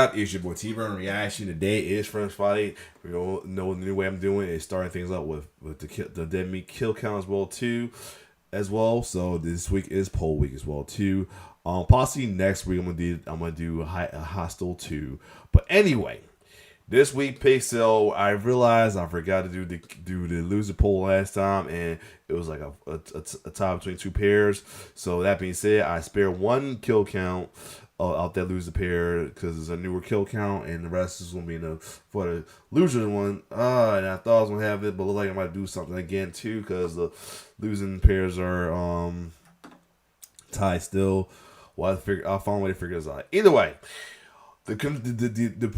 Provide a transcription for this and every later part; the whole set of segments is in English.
Pod? It's your boy T-Burn Reaction. Today is French Friday. We all know the new way I'm doing is starting things up with the Dead Meat Kill Count as well too, as well. So this week is poll week as well too. Possibly next week I'm gonna do Hostel 2. But anyway, this week Pixel, I realized I forgot to do the loser poll last time, and it was like a tie between two pairs. So that being said, I spared one kill count out that loser pair because it's a newer kill count, and the rest is gonna be for the loser one. And I thought I was gonna have it, but look like I might do something again too because the losing pairs are tied still. Well, I'll find a way to figure this out. Either way.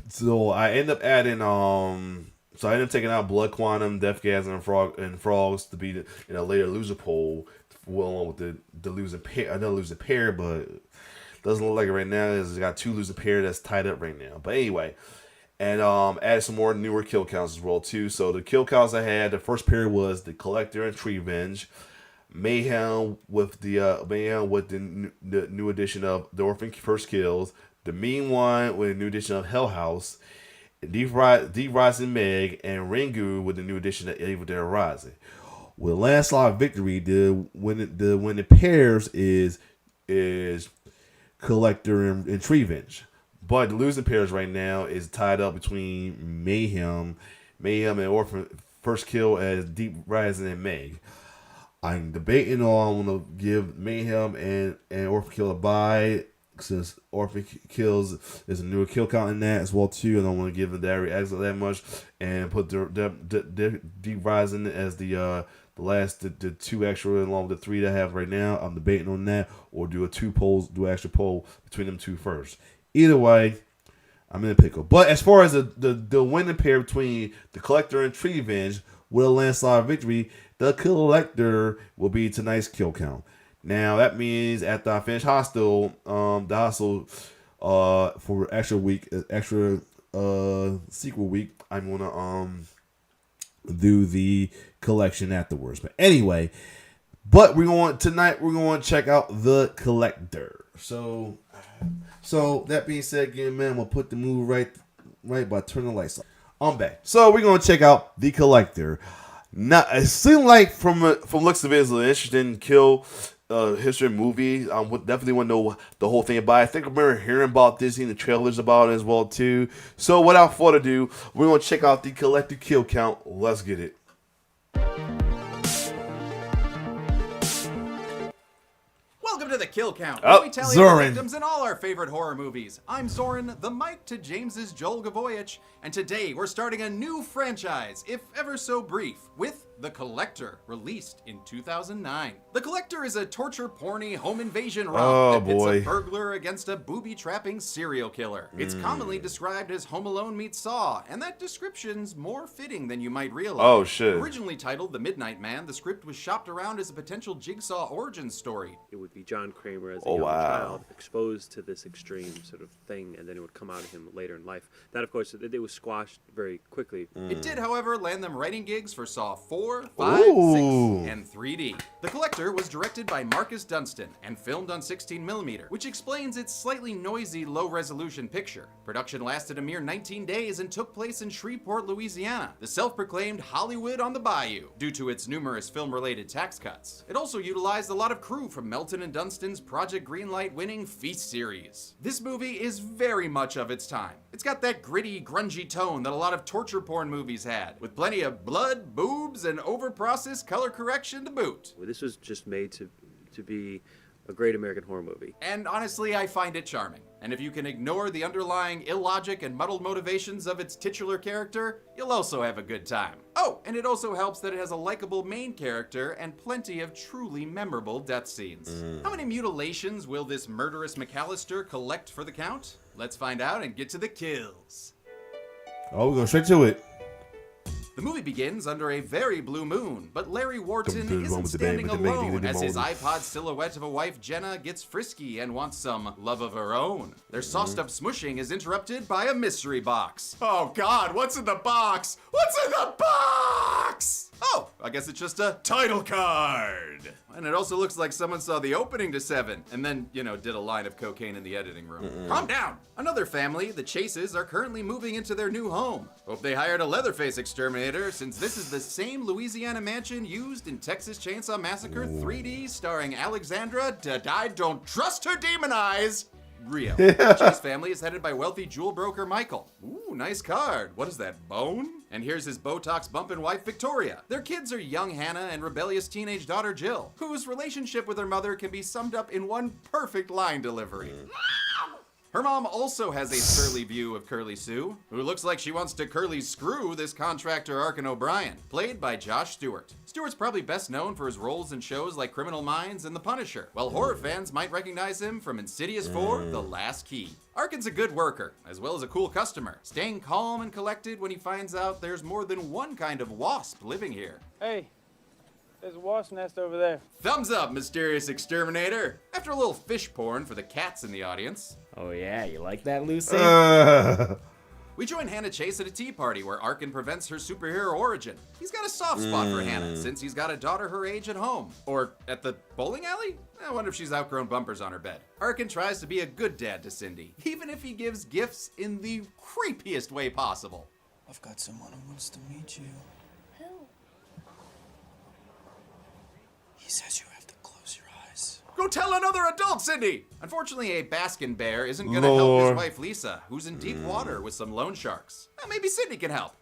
So I end up adding so I end up taking out Blood Quantum, Death Gas, and Frogs to be in a later loser poll, along with the losing pair, another losing pair, but doesn't look like it right now. It's got two losing pair that's tied up right now. But anyway, and added some more newer kill counts as well too. So the kill counts I had, the first pair was the Collector and Treevenge, Mayhem with the new edition of the Orphan First Kills. The Mean One with a new edition of Hell House, Deep Rising Meg, and Ringu with the new edition of Evil Dead Rising. With Landslide Victory, when the pairs is Collector and Treevenge. But the losing pairs right now is tied up between Mayhem and Orphan First Kill as Deep Rising and Meg. I'm debating on to give Mayhem and Orphan Kill a bye, since Orphan Kills is a newer kill count in that as well too. I don't want to give the Diary Exit that much, and put the Deep Rising as the last the two extra along with the three that I have right now. I'm debating on that, or do an extra poll between them two first. Either way, I'm in a pickle. But as far as the winning pair between the Collector and Treevenge with a Landslide Victory, the Collector will be tonight's kill count. Now that means after I finish Hostel, the Hostel for extra sequel week, I'm gonna do the collection afterwards. But anyway, we're going to check out the Collector. So that being said, again, man, I'm gonna put the movie right by turning the lights on. I'm back. So we're gonna check out the Collector. Now it seemed like from looks of it, it's an interesting kill history movie. I would definitely want to know the whole thing about it. I think I remember hearing about this, seeing the trailers about it as well too. So without further ado, we're gonna check out the Collector kill count. Let's get it. Welcome to the Kill Count, where we tally the victims in all our favorite horror movies. I'm Zoran, the mic to James's Joel Gavoyich, and today we're starting a new franchise, if ever so brief, with The Collector, released in 2009. The Collector is a torture-porny home invasion romp that pits a burglar against a booby-trapping serial killer. It's commonly described as Home Alone meets Saw, and that description's more fitting than you might realize. Oh, shit. Originally titled The Midnight Man, the script was shopped around as a potential Jigsaw origin story. It would be John Kramer as a young child exposed to this extreme sort of thing, and then it would come out of him later in life. That, of course, it was squashed very quickly. It did, however, land them writing gigs for Saw 4, 5, 6, and 3D. The Collector was directed by Marcus Dunstan and filmed on 16mm, which explains its slightly noisy, low-resolution picture. Production lasted a mere 19 days and took place in Shreveport, Louisiana, the self-proclaimed Hollywood on the Bayou, due to its numerous film-related tax cuts. It also utilized a lot of crew from Melton and Dunstan's Project Greenlight winning Feast series. This movie is very much of its time. It's got that gritty, grungy tone that a lot of torture porn movies had, with plenty of blood, boobs, and over-processed color correction to boot. This was just made to be a great American horror movie. And honestly, I find it charming. And if you can ignore the underlying illogic and muddled motivations of its titular character, you'll also have a good time. Oh, and it also helps that it has a likable main character and plenty of truly memorable death scenes. How many mutilations will this murderous McAllister collect for the count? Let's find out and get to the kills. Oh, we're going straight to it. The movie begins under a very blue moon, but Larry Wharton isn't with the bang, standing with the bang, alone with the as his bang. iPod silhouette of a wife, Jenna, gets frisky and wants some love of her own. Their sauced-up smushing is interrupted by a mystery box. Oh God, what's in the box? What's in the box? Oh, I guess it's just a title card. And it also looks like someone saw the opening to Seven and then, did a line of cocaine in the editing room. Calm down. Another family, the Chases, are currently moving into their new home. Hope they hired a Leatherface exterminator, since this is the same Louisiana mansion used in Texas Chainsaw Massacre 3D, starring Alexandra Dadai Don't Trust Her Demon Eyes. Rio. The Chase family is headed by wealthy jewel broker Michael. Ooh, nice card. What is that, bone? And here's his Botox bumpin' wife Victoria. Their kids are young Hannah and rebellious teenage daughter Jill, whose relationship with her mother can be summed up in one perfect line delivery. Her mom also has a surly view of Curly Sue, who looks like she wants to curly screw this contractor Arkin O'Brien, played by Josh Stewart. Stewart's probably best known for his roles in shows like Criminal Minds and The Punisher, while horror fans might recognize him from Insidious 4, The Last Key. Arkin's a good worker, as well as a cool customer, staying calm and collected when he finds out there's more than one kind of wasp living here. Hey, there's a wasp nest over there. Thumbs up, mysterious exterminator! After a little fish porn for the cats in the audience, Oh yeah, you like that, Lucy? we join Hannah Chase at a tea party where Arkin prevents her superhero origin. He's got a soft spot for Hannah, since he's got a daughter her age at home. Or at the bowling alley? I wonder if she's outgrown bumpers on her bed. Arkin tries to be a good dad to Cindy, even if he gives gifts in the creepiest way possible. I've got someone who wants to meet you. Who? He says you have to close your eyes. Go tell another adult, Cindy! Unfortunately, a Baskin bear isn't gonna help Lord. his wife Lisa, who's in deep water with some loan sharks. Well, maybe Cindy can help.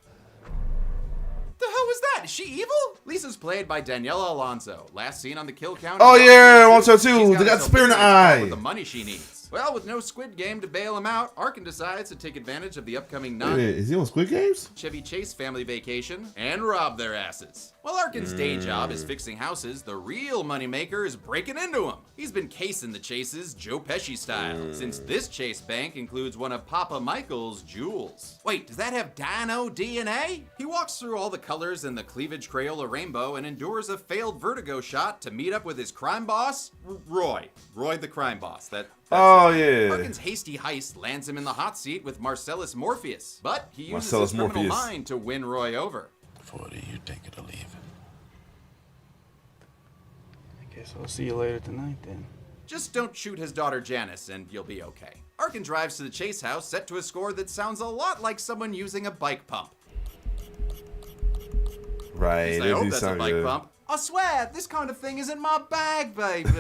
The hell was that? Is she evil? Lisa's played by Daniela Alonso, last seen on the Kill Count. Oh, yeah, I want to too. She's They got herself spear in the busy to come up eye. with the money she needs. Well, with no Squid Game to bail him out, Arkin decides to take advantage of the upcoming Wait, is he on Squid Games? Chevy Chase family vacation and rob their asses. While Arkin's day job is fixing houses, the real moneymaker is breaking into them. He's been casing the Chases Joe Pesci style, since this Chase bank includes one of Papa Michael's jewels. Wait, does that have Dino DNA? He walks through all the colors in the cleavage Crayola rainbow and endures a failed vertigo shot to meet up with his crime boss, Roy. Roy the crime boss. That's Oh, his name. yeah. Arkin's hasty heist lands him in the hot seat with Marcellus Morpheus, but he uses Marcellus his criminal Morpheus. mind to win Roy over. 40, you take it or leave it. I guess I'll see you later tonight then. Just don't shoot his daughter Janice and you'll be okay. Arkin drives to the Chase house set to a score that sounds a lot like someone using a bike pump. Right, I it hope do that's a sound bike good. pump. I swear, this kind of thing is in my bag, baby.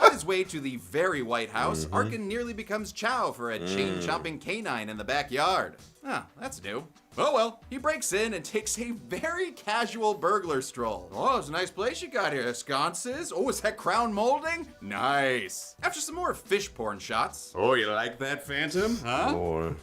On his way to the very White House, Arkin nearly becomes chow for a chain-chomping canine in the backyard. Ah, that's new. Oh well, he breaks in and takes a very casual burglar stroll. Oh, it's a nice place you got here. Sconces. Oh, is that crown molding? Nice. After some more fish porn shots. Oh, you like that, Phantom? Huh? Or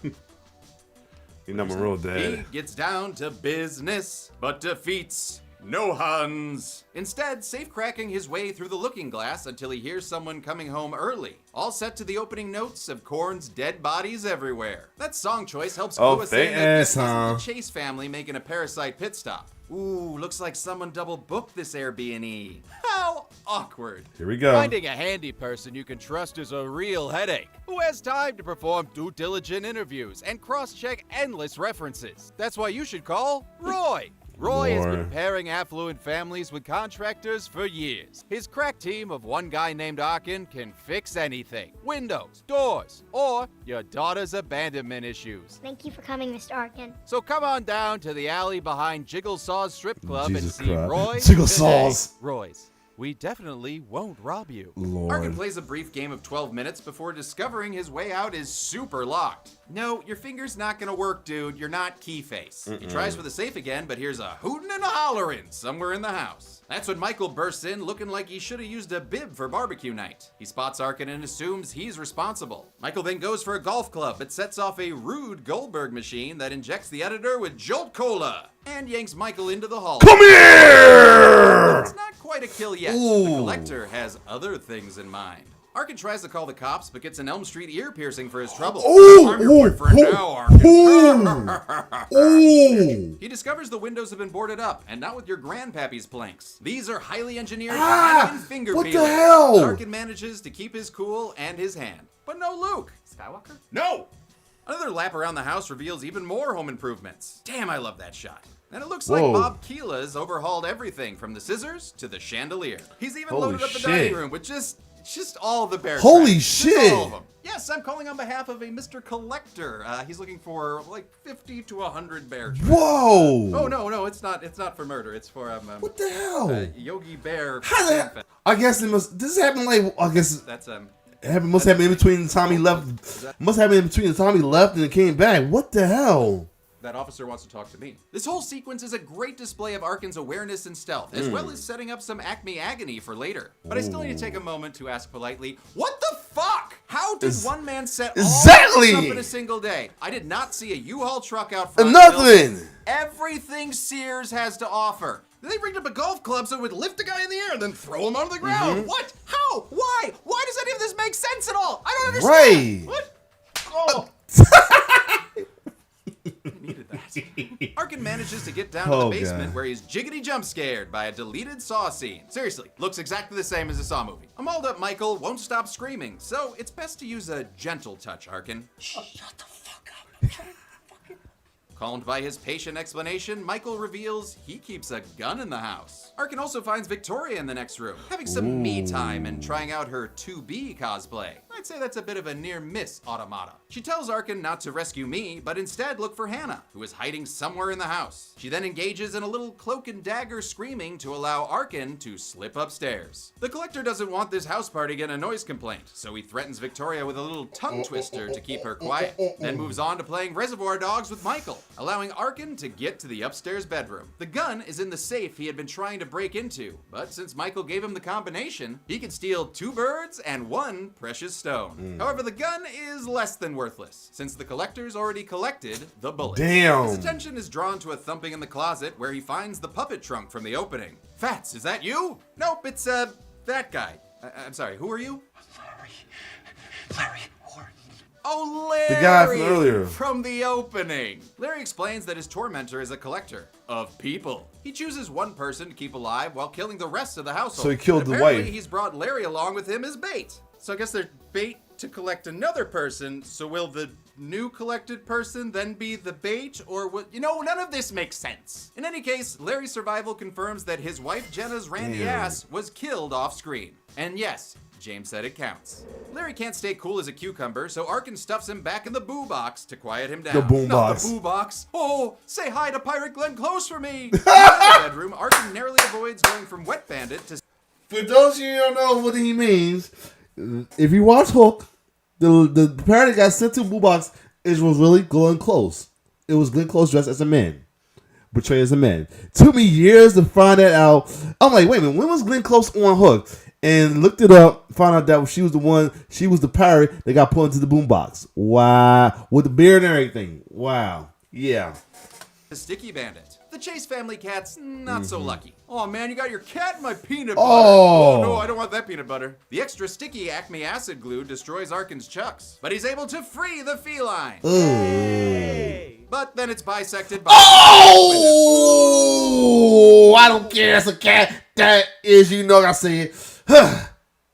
you know, my real He dad. gets down to business, but defeats no Huns. Instead, safe-cracking his way through the looking glass until he hears someone coming home early. All set to the opening notes of Korn's Dead Bodies Everywhere. That song choice helps Oh, clue us in that this thanks, huh? isn't the Chase family making a parasite pit stop. Ooh, looks like someone double-booked this Airbnb. How awkward. Here we go. Finding a handy person you can trust is a real headache. Who has time to perform due diligent interviews and cross-check endless references? That's why you should call Roy. Roy has been Roy. pairing affluent families with contractors for years. His crack team of one guy named Arkin can fix anything. Windows, doors, or your daughter's abandonment issues. Thank you for coming, Mr. Arkin. So come on down to the alley behind Jiggle Saw's strip club Jesus and see Christ. Roy Jiggle today. Saws. Roy's. We definitely won't rob you. Arkin Lord. plays a brief game of 12 minutes before discovering his way out is super locked. No, your finger's not gonna work, dude. You're not Keyface. He tries for the safe again, but here's a hootin' and a hollerin' somewhere in the house. That's when Michael bursts in looking like he should have used a bib for barbecue night. He spots Arkin and assumes he's responsible. Michael then goes for a golf club, but sets off a rude Goldberg machine that injects the editor with Jolt Cola and yanks Michael into the hall. Come here! It's not quite a kill yet. The Ooh. collector has other things in mind. Arkin tries to call the cops, but gets an Elm Street ear piercing for his trouble. Ooh, I'm your boyfriend now, Arkin. Ooh. He discovers the windows have been boarded up, and not with your grandpappy's planks. These are highly engineered Anakin finger what the peelers. hell? Arkin manages to keep his cool and his hand. But no Luke. Skywalker? No! Another lap around the house reveals even more home improvements. Damn, I love that shot. And it looks like Whoa. Bob Keela's overhauled everything from the scissors to the chandelier. He's even Holy loaded up the shit. dining room with just all the bear Holy tracks. Just shit. all of them. Yes, I'm calling on behalf of a Mr. Collector. He's looking for like 50 to 100 bear tracks. Whoa. Oh no, it's not for murder. It's for What the hell? Yogi Bear. How the- I guess it must. This happened like I guess That's must happen in between the time he left. Must happen in between the time he left and came back. What the hell? That officer wants to talk to me. This whole sequence is a great display of Arkin's awareness and stealth, as well as setting up some Acme agony for later. But I still need to take a moment to ask politely, what the fuck? How did one man set Exactly. all this up in a single day? I did not see a U-Haul truck out front. Nothing. Everything Sears has to offer. They rigged up a golf club so it would lift the guy in the air and then throw him onto the ground. What? How? Why? Why does any of this make sense at all? I don't understand. Right. What? Oh. I needed that. Arkin manages to get down to the basement God. where he's jiggity jump scared by a deleted Saw scene. Seriously, looks exactly the same as a Saw movie. A mauled up Michael won't stop screaming, so it's best to use a gentle touch, Arkin. Shut the fuck up. Calmed by his patient explanation, Michael reveals he keeps a gun in the house. Arkin also finds Victoria in the next room, having some me time and trying out her 2B cosplay. I'd say that's a bit of a near-miss automata. She tells Arkin not to rescue me, but instead look for Hannah, who is hiding somewhere in the house. She then engages in a little cloak and dagger screaming to allow Arkin to slip upstairs. The Collector doesn't want this house party getting a noise complaint, so he threatens Victoria with a little tongue twister to keep her quiet, then moves on to playing Reservoir Dogs with Michael, allowing Arkin to get to the upstairs bedroom. The gun is in the safe he had been trying to break into, but since Michael gave him the combination, he can steal 2 birds and 1 precious stone. However, the gun is less than worthless, since the Collector's already collected the bullets. Damn. His attention is drawn to a thumping in the closet where he finds the puppet trunk from the opening. Fats, is that you? Nope, it's that guy. I'm sorry, who are you? Larry Horton. Oh, Larry! The guy from earlier. From the opening. Larry explains that his tormentor is a collector of people. He chooses one person to keep alive while killing the rest of the household. So he killed And the apparently wife. He's brought Larry along with him as bait. So I guess they're bait to collect another person. So will the new collected person then be the bait? Or what? You know, none of this makes sense. In any case, Larry's survival confirms that his wife Jenna's randy Damn. ass was killed off screen. And yes, James said it counts. Larry can't stay cool as a cucumber, so Arkin stuffs him back in the boo box to quiet him down. The boom Not box. the boo box. Oh, say hi to Pirate Glenn Close for me. In the bedroom, Arkin narrowly avoids going from wet bandit to For those of you who don't know what he means, if you watch Hook, the parent that got sent to Boo Box, it was really Glenn Close. It was Glenn Close dressed as a man. Portrayed as a man. Took me years to find that out. I'm like, wait a minute, when was Glenn Close on Hook? And looked it up, found out that she was the pirate that got put into the boombox. Wow. With the beard and everything. Wow. Yeah. Sticky Bandit. The Chase family cat's not so lucky. Oh man, you got your cat in my peanut butter. Oh. No, I don't want that peanut butter. The extra sticky Acme acid glue destroys Arkin's chucks, but he's able to free the feline. But then it's bisected by Oh! I don't care. It's a cat. That is, you know, I said,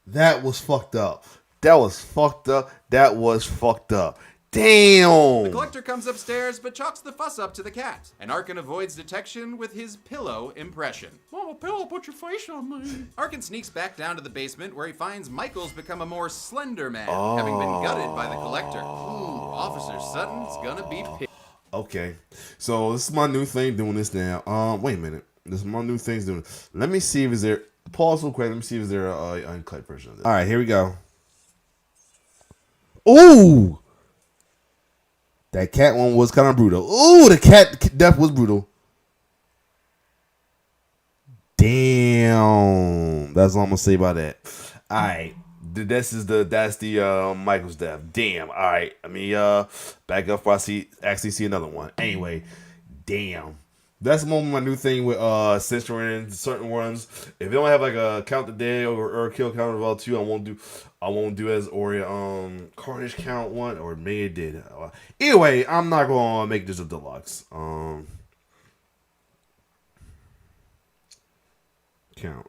that was fucked up. That was fucked up. That was fucked up. Damn. The Collector comes upstairs, but chalks the fuss up to the cat, and Arkin avoids detection with his pillow impression. Oh, pillow, put your face on me. Arkin sneaks back down to the basement, where he finds Michael's become a more slender man, having been gutted by the Collector. Ooh, Officer Sutton's gonna be pissed. Okay. So this is my new thing doing this now. Wait a minute. This is my new things doing it. Let me see if is there. Pause real quick. Let me see if there an uncut version of this. All right, here we go. Ooh. That cat one was kind of brutal. Ooh, the cat death was brutal. Damn. That's all I'm gonna say about that. All right. That's the Michael's death. Damn. All right. Let me back up before I actually see another one. Anyway, damn. That's my new thing with censoring certain ones. If they don't have like a count the day or kill count of all two, I won't do as or Carnage count one or maybe it did. Either way, I'm not gonna make this a deluxe. Count.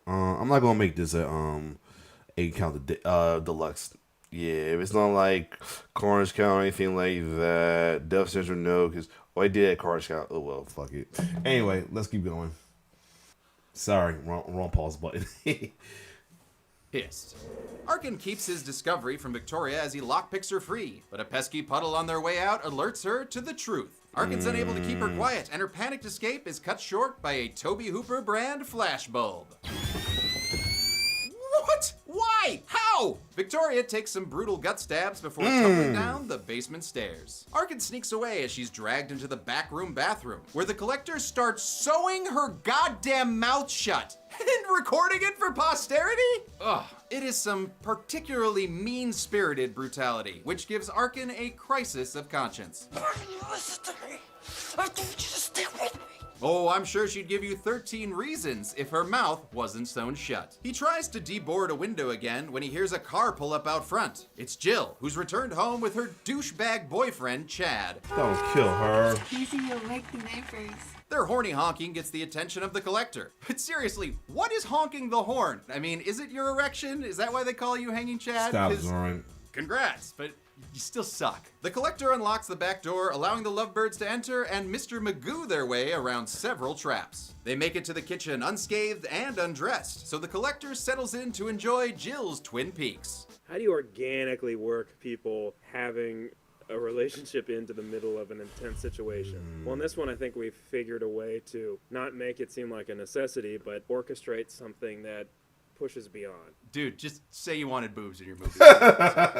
I'm not gonna make this a count the deluxe. Yeah, if it's not like Carnage count or anything like that, Death Censor no, because I did Carnage count. Oh well, fuck it. Anyway, let's keep going. Sorry, wrong pause button. Pissed. Arkin keeps his discovery from Victoria as he lockpicks her free, but a pesky puddle on their way out alerts her to the truth. Arkin's unable to keep her quiet, and her panicked escape is cut short by a Toby Hooper brand flashbulb. What? Why? How? Victoria takes some brutal gut stabs before tumbling down the basement stairs. Arkin sneaks away as she's dragged into the backroom bathroom, where the Collector starts sewing her goddamn mouth shut and recording it for posterity? Ugh. It is some particularly mean-spirited brutality, which gives Arkin a crisis of conscience. Listen to me. I told you to stick with me. Oh, I'm sure she'd give you 13 reasons if her mouth wasn't sewn shut. He tries to deboard a window again when he hears a car pull up out front. It's Jill, who's returned home with her douchebag boyfriend, Chad. Don't kill her. Easy, you'll wake the neighbors. Their horny honking gets the attention of the Collector. But seriously, what is honking the horn? I mean, is it your erection? Is that why they call you Hanging Chad? Stop, Zoran. Congrats, but you still suck. The Collector unlocks the back door, allowing the lovebirds to enter and Mr. Magoo their way around several traps. They make it to the kitchen unscathed and undressed, so the Collector settles in to enjoy Jill's Twin Peaks. How do you organically work people having a relationship into the middle of an intense situation? Well, in this one, I think we've figured a way to not make it seem like a necessity, but orchestrate something that pushes beyond. Dude, just say you wanted boobs in your movie.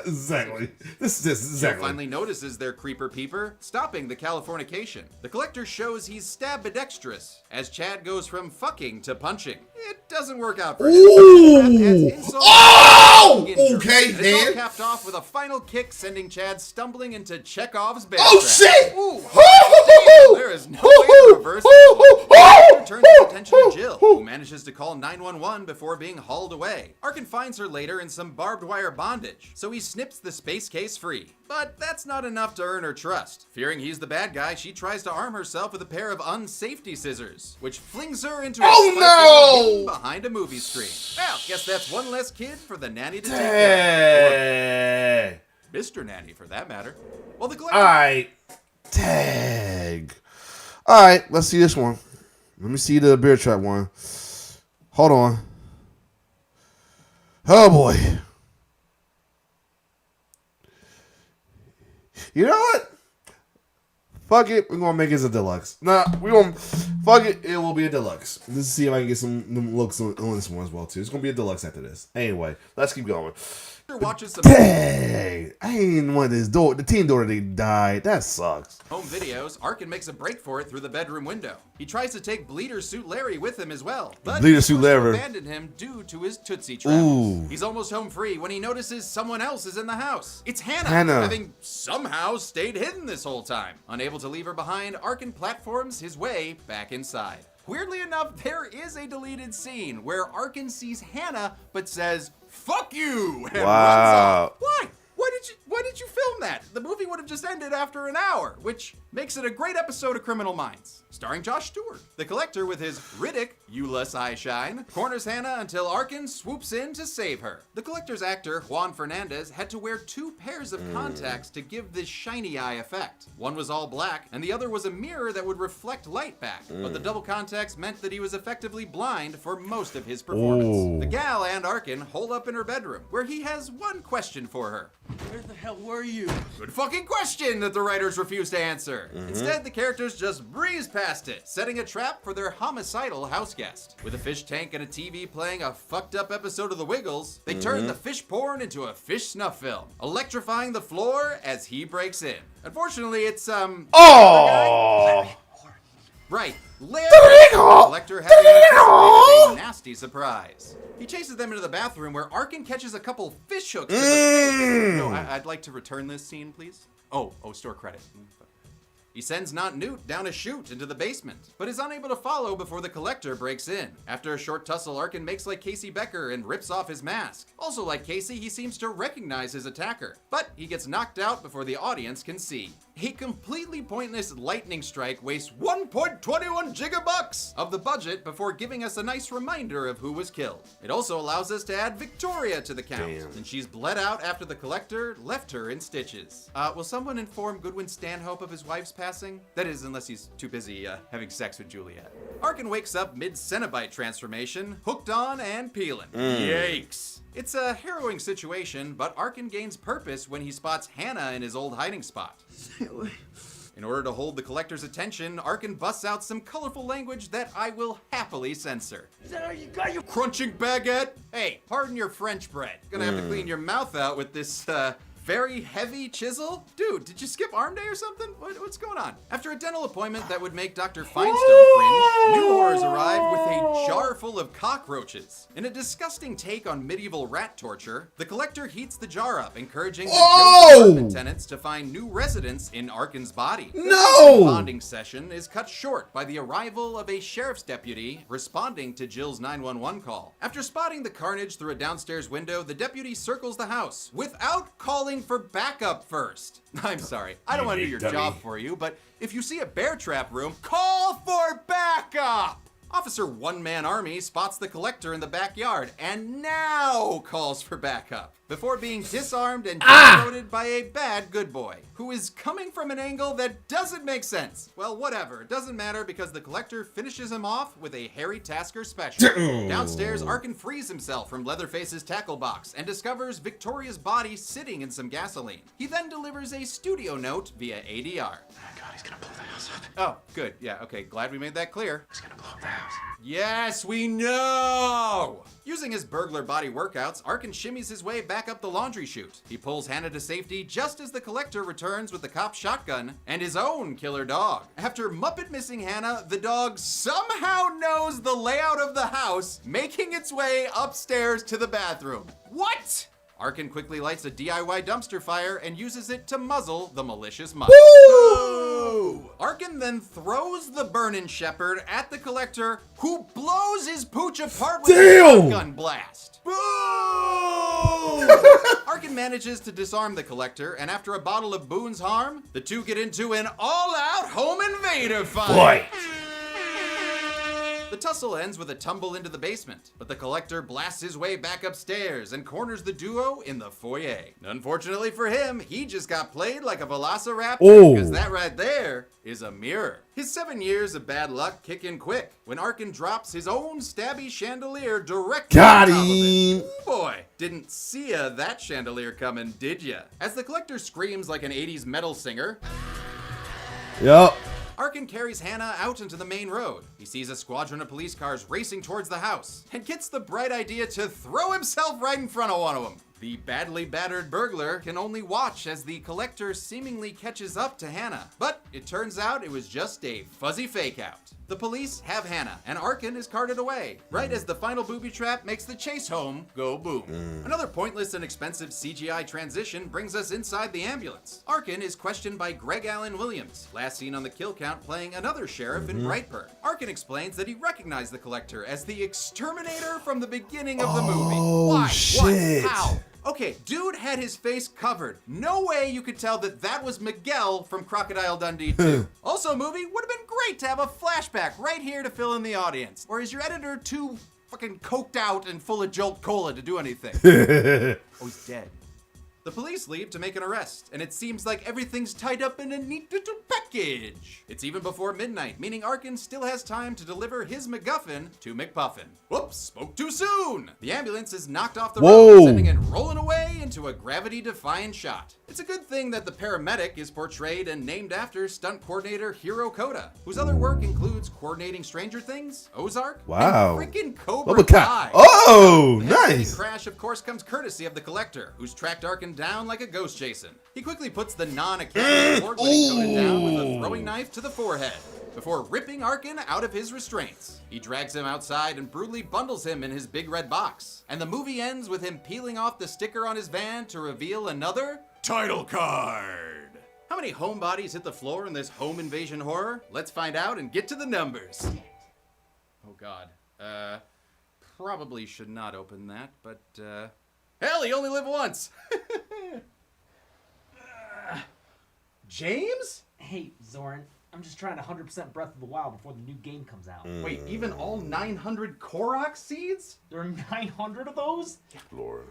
Exactly. This is exactly. Jill finally notices their creeper peeper, stopping the Californication. The Collector shows he's stabidextrous, as Chad goes from fucking to punching. It doesn't work out for him. Ooh! Oh! Okay, and it's all Dan. capped off with a final kick, sending Chad stumbling into Chekhov's bear Oh trap. shit! Ooh, damn, there is no way to reverse this. Arkin turns his attention to Jill, who manages to call 911 before being hauled away. Arkin finds her later in some barbed wire bondage, so he snips the space case free. But that's not enough to earn her trust. Fearing he's the bad guy, she tries to arm herself with a pair of unsafety scissors, which flings her into a spike wall behind a movie screen. Well, guess that's one less kid for the nanny to take care of. Or Mr. Nanny, for that matter. Well, the Collector... Alright. Tag. Alright, let's see this one. Let me see the bear trap one. Hold on. Oh boy. You know what? Fuck it. We're gonna make it a deluxe. Nah, we gonna fuck it. It will be a deluxe. Let's see if I can get some looks on this one as well too. It's gonna be a deluxe after this. Anyway, let's keep going. Watches some Dang! I ain't want this door. The teen daughter they died. That sucks. home videos. Arkin makes a break for it through the bedroom window. He tries to take Bleeder Suit Larry with him as well, but Bleeder he's Suit forced to Larry. abandon him due to his Tootsie travels. Ooh. He's almost home free when he notices someone else is in the house. It's Hannah, Hannah. having somehow stayed hidden this whole time. Unable to leave her behind, Arkin platforms his way back inside. Weirdly enough, there is a deleted scene where Arkin sees Hannah but says, "Fuck you!" and runs Wow. off. Why? Why did you film that? The movie would have just ended after an hour, which makes it a great episode of Criminal Minds, starring Josh Stewart. The Collector, with his Riddick, Euless Eyeshine, corners Hannah until Arkin swoops in to save her. The Collector's actor, Juan Fernandez, had to wear 2 pairs of contacts to give this shiny eye effect. One was all black, and the other was a mirror that would reflect light back. But the double contacts meant that he was effectively blind for most of his performance. Ooh. The gal and Arkin hole up in her bedroom, where he has one question for her. Where the hell were you? Good fucking question that the writers refuse to answer. Instead, the characters just breeze past it, setting a trap for their homicidal house guest. With a fish tank and a TV playing a fucked up episode of The Wiggles, they turn the fish porn into a fish snuff film, electrifying the floor as he breaks in. Unfortunately, it's, Oh! Right, Larry, the Collector having a nasty surprise. He chases them into the bathroom where Arkin catches a couple fish hooks to the face. No, I'd like to return this scene, please. Oh, store credit. He sends Not Newt down a chute into the basement, but is unable to follow before the Collector breaks in. After a short tussle, Arkin makes like Casey Becker and rips off his mask. Also like Casey, he seems to recognize his attacker, but he gets knocked out before the audience can see. A completely pointless lightning strike wastes 1.21 gigabucks of the budget before giving us a nice reminder of who was killed. It also allows us to add Victoria to the count, and she's bled out after the Collector left her in stitches. Will someone inform Goodwin Stanhope of his wife's passing? That is, unless he's too busy having sex with Juliet. Arkin wakes up mid-Cenobite transformation, hooked on and peeling. Yikes. It's a harrowing situation, but Arkin gains purpose when he spots Hannah in his old hiding spot. In order to hold the Collector's attention, Arkin busts out some colorful language that I will happily censor. Is that how you got your Crunching baguette? Hey, pardon your French bread. Gonna have to clean your mouth out with this, very heavy chisel? Dude, did you skip arm day or something? What's going on? After a dental appointment that would make Dr. Finestone cringe, new horrors arrive with a jar full of cockroaches. In a disgusting take on medieval rat torture, the Collector heats the jar up, encouraging the apartment tenants to find new residents in Arkin's body. The bonding session is cut short by the arrival of a sheriff's deputy responding to Jill's 911 call. After spotting the carnage through a downstairs window, the deputy circles the house without calling for backup first. I'm sorry, I don't want to do your job for you, but if you see a bear trap room, call for backup! Officer One Man Army spots the Collector in the backyard and now calls for backup before being disarmed and demoted by a bad good boy who is coming from an angle that doesn't make sense. Well, whatever. It doesn't matter because the Collector finishes him off with a Harry Tasker special. Downstairs, Arkin frees himself from Leatherface's tackle box and discovers Victoria's body sitting in some gasoline. He then delivers a studio note via ADR. Oh God, he's gonna blow the house up. Oh, good. Yeah, okay. Glad we made that clear. He's gonna blow up the house. Yes, we know! Using his burglar body workouts, Arkin shimmies his way back up the laundry chute. He pulls Hannah to safety just as the Collector returns with the cop's shotgun and his own killer dog. After Muppet missing Hannah, the dog somehow knows the layout of the house, making its way upstairs to the bathroom. What? Arkin quickly lights a DIY dumpster fire and uses it to muzzle the malicious mutt. Woo! Arkin then throws the burnin' shepherd at the Collector, who blows his pooch apart with a shotgun blast. Boom! Arkin manages to disarm the Collector, and after a bottle of Boone's Harm, the two get into an all-out home invader fight. The tussle ends with a tumble into the basement, but the Collector blasts his way back upstairs and corners the duo in the foyer. Unfortunately for him, he just got played like a velociraptor, because that right there is a mirror. His 7 years of bad luck kick in quick when Arkin drops his own stabby chandelier directly on top of him. Ooh, boy, didn't see that chandelier coming, did ya? As the Collector screams like an 80s metal singer, Yup. Arkin carries Hannah out into the main road. He sees a squadron of police cars racing towards the house and gets the bright idea to throw himself right in front of one of them. The badly battered burglar can only watch as the Collector seemingly catches up to Hannah, but it turns out it was just a fuzzy fake out. The police have Hannah, and Arkin is carted away, right as the final booby trap makes the chase home go boom. Another pointless and expensive CGI transition brings us inside the ambulance. Arkin is questioned by Greg Allen Williams, last seen on the kill count playing another sheriff in Brightburn. Arkin explains that he recognized the Collector as the exterminator from the beginning of the movie. Why? Shit. What? How? Okay, dude had his face covered. No way you could tell that that was Miguel from Crocodile Dundee 2. Also, movie, would have been great to have a flashback right here to fill in the audience. Or is your editor too fucking coked out and full of Jolt Cola to do anything? Oh, he's dead. The police leave to make an arrest, and it seems like everything's tied up in a neat little package. It's even before midnight, meaning Arkin still has time to deliver his MacGuffin to McPuffin. Whoops, spoke too soon! The ambulance is knocked off the road, sending it rolling away into a gravity-defying shot. It's a good thing that the paramedic is portrayed and named after stunt coordinator Hiro Koda, whose other work includes coordinating Stranger Things, Ozark, and freaking Cobra Kai. Oh, The nice. crash, of course, comes courtesy of the Collector, who's tracked Arkin down like a ghost chasing. He quickly puts the non-Academy Award-winning Koda down with a throwing knife to the forehead, before ripping Arkin out of his restraints. He drags him outside and brutally bundles him in his big red box. And the movie ends with him peeling off the sticker on his van to reveal another title card. How many home bodies hit the floor in this home invasion horror? Let's find out and get to the numbers. Oh God. Probably should not open that, but hell, you only live once. James? Hey, Zoran, I'm just trying to 100% Breath of the Wild before the new game comes out. Wait, even all 900 Korok seeds? There are 900 of those? Lord.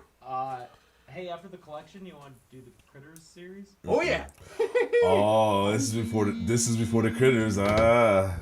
Hey, after the collection, you want to do the Critters series? Oh yeah. Oh, this is before the critters. Ah.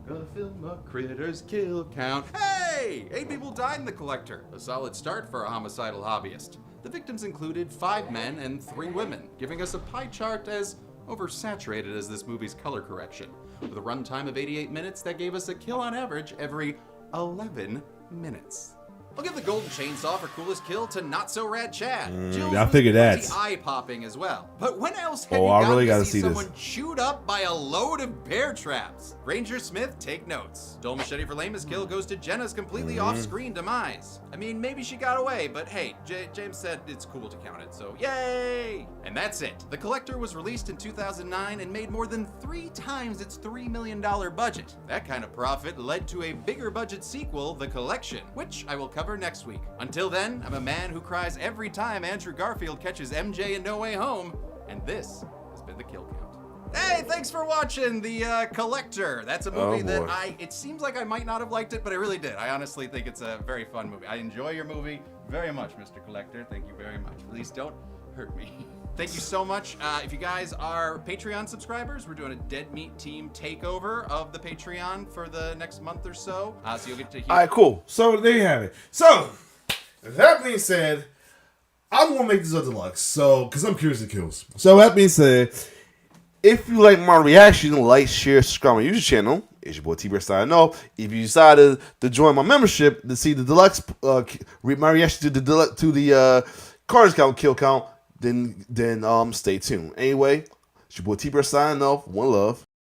Gonna film a Critters kill count. Hey! 8 people died in The Collector. A solid start for a homicidal hobbyist. The victims included 5 men and 3 women, giving us a pie chart as oversaturated as this movie's color correction. With a runtime of 88 minutes, that gave us a kill on average every 11 minutes. I'll give the golden chainsaw for coolest kill to Not So Rad Chad. Jill's I was figured pretty that. eye-popping as well. But when else have Oh, you I gotten really to gotta see see this. someone chewed up by a load of bear traps? Ranger Smith, take notes. Dull Machete for lamest kill goes to Jenna's completely off-screen demise. I mean, maybe she got away, but hey, James said it's cool to count it, so yay! And that's it. The Collector was released in 2009 and made more than 3 times its $3 million budget. That kind of profit led to a bigger budget sequel, The Collection, which I will cover next week. Until then, I'm a man who cries every time Andrew Garfield catches MJ in No Way Home, and this has been The Kill Count. Hey, thanks for watching The Collector. That's a movie that boy. it seems like I might not have liked it, but I really did. I honestly think it's a very fun movie. I enjoy your movie very much, Mr. Collector. Thank you very much. Please don't hurt me. Thank you so much. If you guys are Patreon subscribers, we're doing a Dead Meat Team takeover of the Patreon for the next month or so. So you'll get to hear. All right, cool. So there you have it. So that being said, I'm gonna make this a deluxe. So, because I'm curious to kills. So that being said, if you like my reaction, like, share, subscribe on my YouTube channel. It's your boy T-Bear signing off. If you decided to join my membership to see the deluxe, my reaction to the Carnage count, kill count, then stay tuned. Anyway, it's your boy T-Bear signing off. One love.